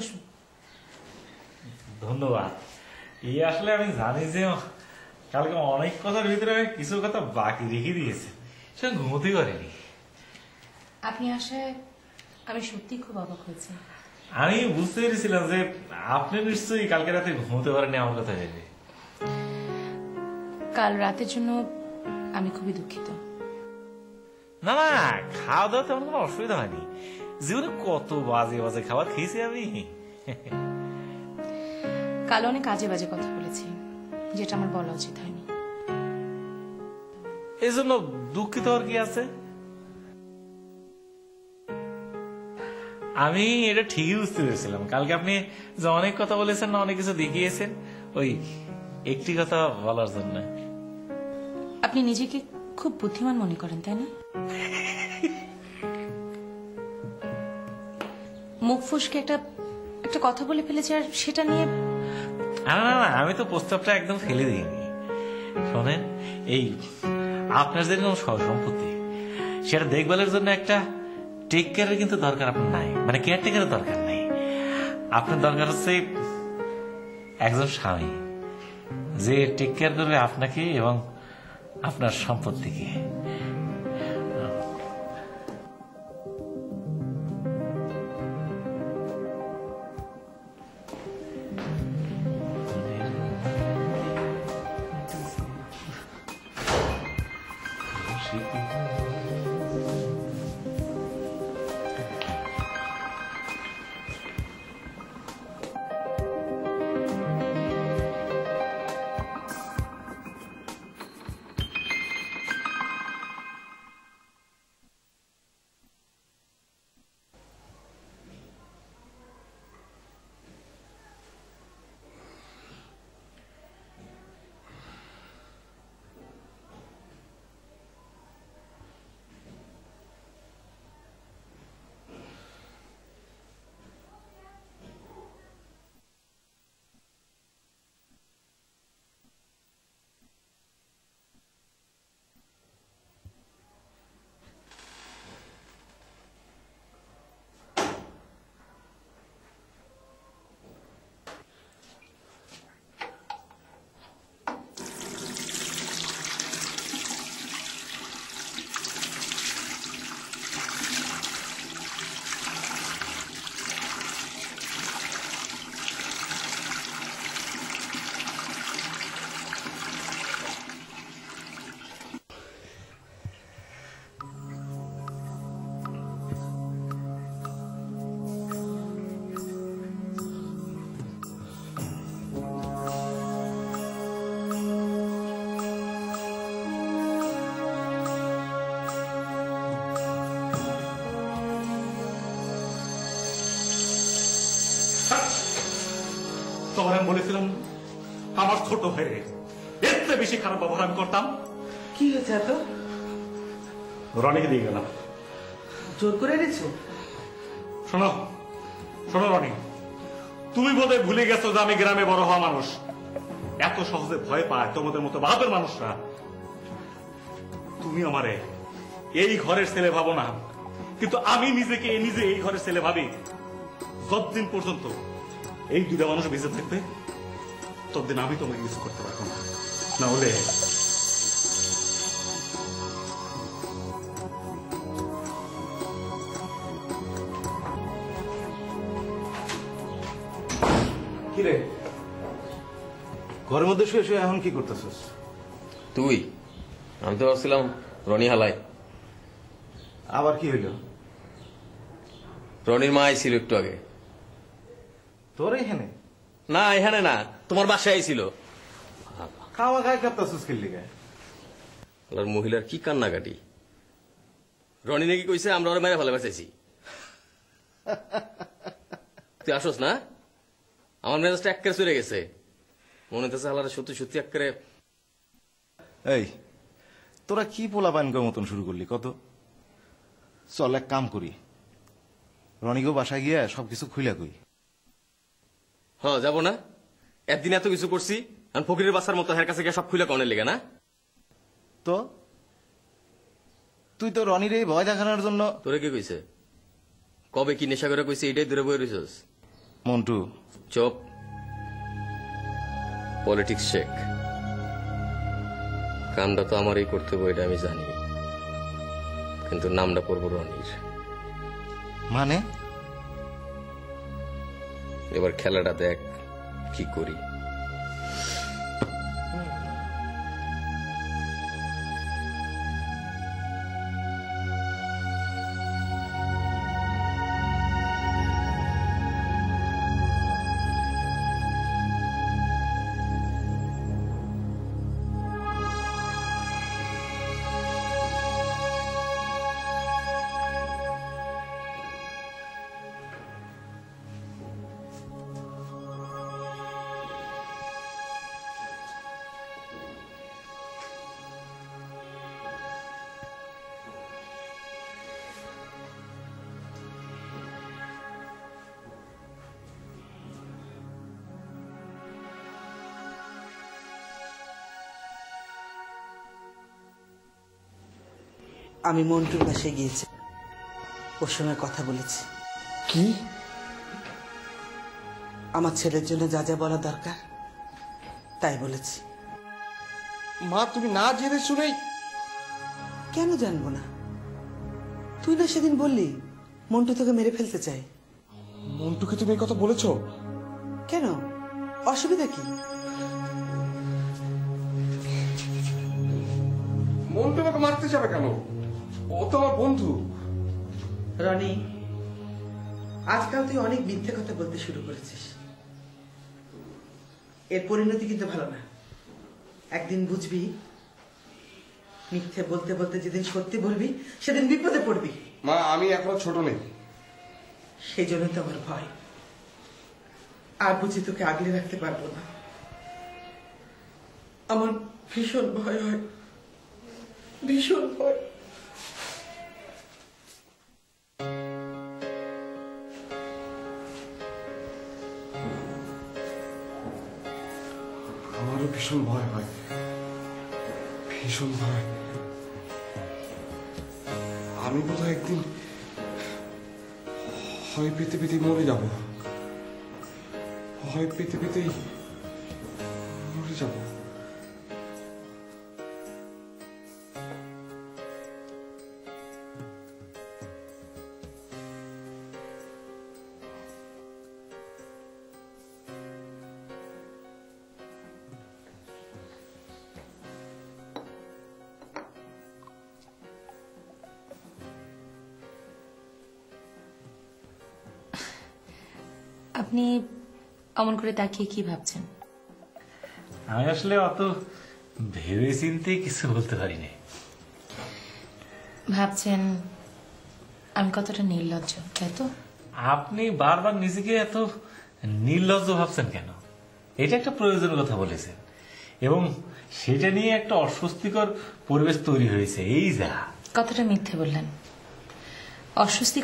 বসুন। ধন্যবাদ। এই আসলে আমি জানি যে কালকে অনেক কথার ভিতরে কিছু কথা বাকি রেখে দিয়েছে, সে ঘুমোতে পারিনি। আপনি আসায় আমি সত্যি খুব অবাক হয়েছি। আমি বুঝতে পেরেছিলাম যে আপনি নিশ্চয়ই কালকে রাতে ঘুমোতে পারেনি আমার কথা ভেবে। কাল রাতের জন্য আমি খুবই দুঃখিত। না না, খাওয়া দাওয়া তেমন কোনো অসুবিধা হয়নি। জীবনে কত বাজে বাজে খাবার খেয়েছি আমি। কাল অনেক আজে বাজে কথা বলেছি, যেটা আমার বলা উচিত হয়নি। এই জন্য দুঃখিত হওয়ার কি আছে? আমি এটা ঠিকই বুঝতে পেরেছিলাম কালকে আপনি যে অনেক কথা বলেছেন না, অনেক কিছু দেখিয়েছেন, ওই একটি কথা বলার জন্য। আপনি নিজেকে খুব বুদ্ধিমান মনে করেন, তাই না? মুখ ফুসকে একটা কথা বলে ফেলেছে, আর সেটা নিয়ে না না না, আমি তো প্রস্তাবটা একদম ফেলে দিইনি। শোনেন, এই আপনার যেরকম সম্পত্তি, সেটা দেখভালের জন্য একটা টেক কেয়ারের কিন্তু দরকার আপনার নাই, মানে কেয়ারটেকারের দরকার নাই। আপনার দরকার হচ্ছে একজন স্বামী যে টেক কেয়ার করবে আপনাকে এবং আপনার সম্পত্তিকে। তোমার আমি বলেছিলাম আমার ছোট ভাইরে এর চেয়ে বেশি খারাপ ব্যবহার আমি করতাম। কি হয়েছে এত? রনিকে দিয়ে গেলাম। জোর করে এনেছো? শোনো শোনো রনি, তুমি বোধহয় ভুলে গেছো যে আমি গ্রামে বড় হওয়া মানুষ। এত সহজে ভয় পায় তোমাদের মতো বাহাদুর মানুষরা। তুমি আমারে এই ঘরের ছেলে ভাবো না, কিন্তু আমি নিজেকে নিজে এই ঘরের ছেলে ভাবি। যতদিন পর্যন্ত এই দুটা মানুষ বেঁচে থাকবে ততদিন আমি তোমাকে কিছু করতে পারবো না। না হলে কিরে ঘরের মধ্যে শুয়ে শুয়ে এখন কি করতেছিস? তুই? আমি তো ভাবছিলাম রনি হালাই। আবার কি হইল? রনির মা আইছিল একটু আগে। তোর এখানে? না এখানে না, তোমার বাসায় আইছিল। খাওয়া খায় কাঁপতাছিস কি লিগে? মহিলার কি কান্নাকাটি। রনি নাকি কইছে আমরা ওরা মেরে ফেলে বাঁচাইছি। তুই আসোস না? আমার মেজাজটা একেবারে চলে গেছে। মনে হচ্ছে হালারা সত্যি সত্যি একেবারে। এই তোরা কি পোলা পানকের মতন শুরু করলি কত? চল এক কাম করি, রনিকেও বাসায় গিয়ে সবকিছু খুইলা কই। হ্যাঁ যাবো না? একদিন এত কিছু করছি, আমি ফকিরের বাসার মতো হের কাছে গিয়ে সব খুলে কনের লেগে না? তো তুই তো রনির এই ভয় দেখানোর জন্য। তোরে কে কইছে? কবে কি নেশা করে কইছে এটাই দূরে বয়ে রইছস? মন্টু, চুপ। পলিটিক্স শেখ, কামটা তো আমারই করতে হবে, এটা আমি জানি, কিন্তু নামটা পড়বো রনির। মানে এবার খেলাটা দেখ কি করি। আমি মন্টুর বাসায় গিয়েছি, ওর সঙ্গে কথা বলেছি। কি? আমার ছেলের জন্য যা যা বলা দরকার তাই বলেছি। মা, তুমি না জেনে শুনেই? কেন জানবো না? তুই না সেদিন বললি মন্টু তোকে মেরে ফেলতে চায়। মন্টুকে তুমি এই কথা বলেছো? কেন, অসুবিধা কি? মন্টু আমাকে মারতে যাবে কেন? ও তো আমার বন্ধু। রনি, আজকাল তুই অনেক মিথ্যে কথা বলতে শুরু করেছিস। এর পরিণতি কিন্তু ভালো না। একদিন বুঝবি, মিথ্যে বলতে বলতে যেদিন সত্যি বলবি সেদিন বিপদে পড়বি। মা, আমি এখনো ছোট নেই। সেই জন্য তো আমার ভয়। আর বুঝি তোকে আগলে রাখতে পারবো না। আমার ভীষণ ভয় হয়, ভীষণ ভয়। আমারও ভীষণ ভয় হয়, ভীষণ ভয়। আমি বোধহয় একদিন হয় পেতে পেতে মরে যাব, হয় পেতে পেতেই মরে যাব। আপনি অমন করে তাকিয়ে কি ভাবছেন? আমি আসলে অত ভেবে চিন্তে কিছু বলতে পারি না। ভাবছেন আমি কতটা নির্লজ্জ, তাই তো? আপনি বারবার নিজেকে এত নির্লজ্জ ভাবছেন কেন? এটা একটা প্রয়োজনীয় কথা বলেছেন, এবং সেটা নিয়ে একটা অস্বস্তিকর পরিবেশ তৈরি হয়েছে। এই যা কতটা মিথ্যে বললেন। অস্বস্তি